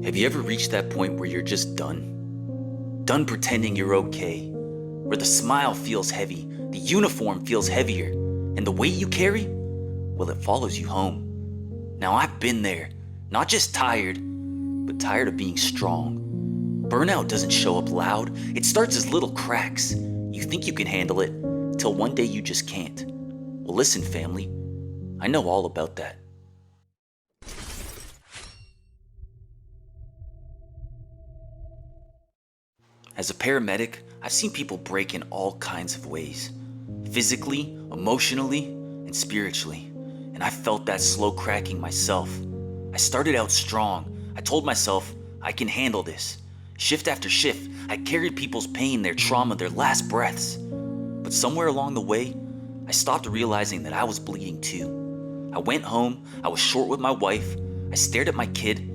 Have you ever reached that point where you're just done? Done pretending you're okay, where the smile feels heavy, the uniform feels heavier, and the weight you carry, well, it follows you home. Now I've been there, not just tired, but tired of being strong. Burnout doesn't show up loud, it starts as little cracks. You think you can handle it, till one day you just can't. Well, listen, family, I know all about that. As a paramedic, I've seen people break in all kinds of ways. Physically, emotionally, and spiritually. And I felt that slow cracking myself. I started out strong. I told myself, I can handle this. Shift after shift, I carried people's pain, their trauma, their last breaths. But somewhere along the way, I stopped realizing that I was bleeding too. I went home, I was short with my wife, I stared at my kid,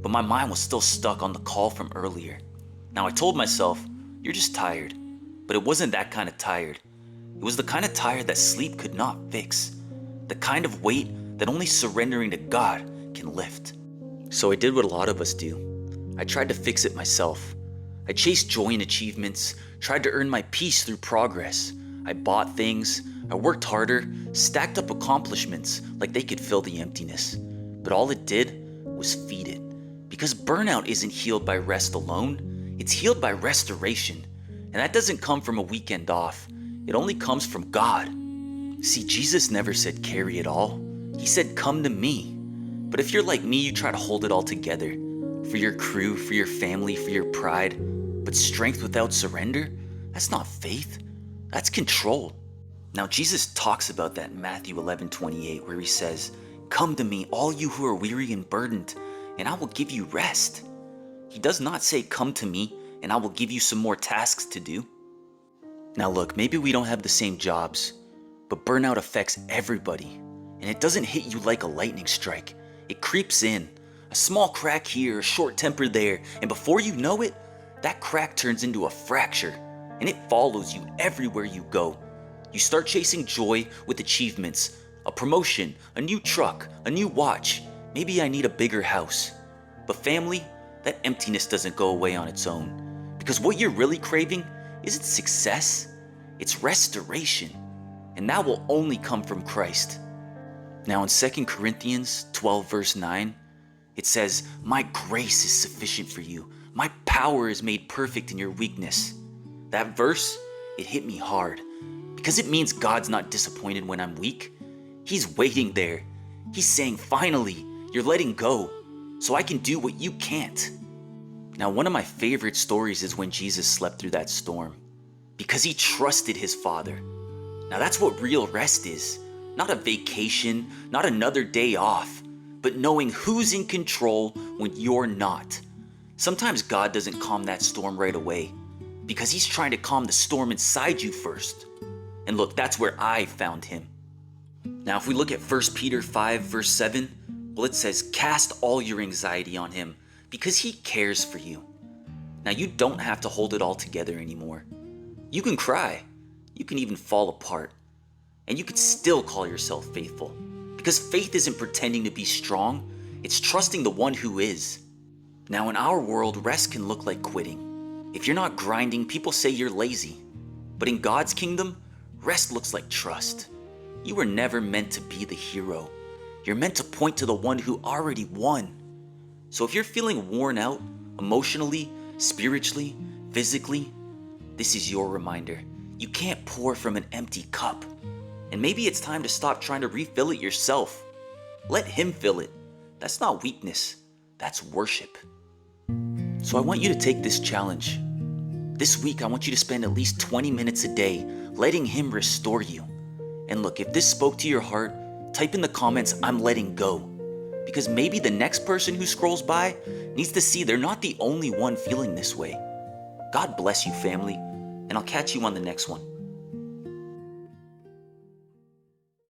but my mind was still stuck on the call from earlier. Now I told myself, you're just tired. But it wasn't that kind of tired. It was the kind of tired that sleep could not fix. The kind of weight that only surrendering to God can lift. So I did what a lot of us do. I tried to fix it myself. I chased joy in achievements, tried to earn my peace through progress. I bought things, I worked harder, stacked up accomplishments like they could fill the emptiness. But all it did was feed it. Because burnout isn't healed by rest alone. It's healed by restoration, and that doesn't come from a weekend off. It only comes from God. See, Jesus never said carry it all. He said come to me. But if you're like me, you try to hold it all together. For your crew, for your family, for your pride. But strength without surrender? That's not faith. That's control. Now Jesus talks about that in Matthew 11:28, where he says, come to me, all you who are weary and burdened, and I will give you rest. He does not say, come to me and I will give you some more tasks to do. Now look, maybe we don't have the same jobs, but burnout affects everybody. And it doesn't hit you like a lightning strike. It creeps in. A small crack here, a short temper there, and before you know it, that crack turns into a fracture. And it follows you everywhere you go. You start chasing joy with achievements, a promotion, a new truck, a new watch. Maybe I need a bigger house. But family, that emptiness doesn't go away on its own. Because what you're really craving isn't success, it's restoration. And that will only come from Christ. Now in 2 Corinthians 12 verse 9, it says, my grace is sufficient for you. My power is made perfect in your weakness. That verse, it hit me hard. Because it means God's not disappointed when I'm weak. He's waiting there. He's saying, finally, you're letting go. So I can do what you can't. Now, one of my favorite stories is when Jesus slept through that storm. Because he trusted his Father. Now that's what real rest is. Not a vacation, not another day off, but knowing who's in control when you're not. Sometimes God doesn't calm that storm right away, because he's trying to calm the storm inside you first. And look, that's where I found him. Now, if we look at 1 Peter 5 verse 7, well, it says, cast all your anxiety on him because he cares for you. Now, you don't have to hold it all together anymore. You can cry. You can even fall apart. And you can still call yourself faithful. Because faith isn't pretending to be strong. It's trusting the one who is. Now, in our world, rest can look like quitting. If you're not grinding, people say you're lazy. But in God's kingdom, rest looks like trust. You were never meant to be the hero. You're meant to point to the one who already won. So if you're feeling worn out, emotionally, spiritually, physically, this is your reminder. You can't pour from an empty cup. And maybe it's time to stop trying to refill it yourself. Let him fill it. That's not weakness. That's worship. So I want you to take this challenge. This week, I want you to spend at least 20 minutes a day letting him restore you. And look, if this spoke to your heart, type in the comments, I'm letting go. Because maybe the next person who scrolls by needs to see they're not the only one feeling this way. God bless you, family, and I'll catch you on the next one.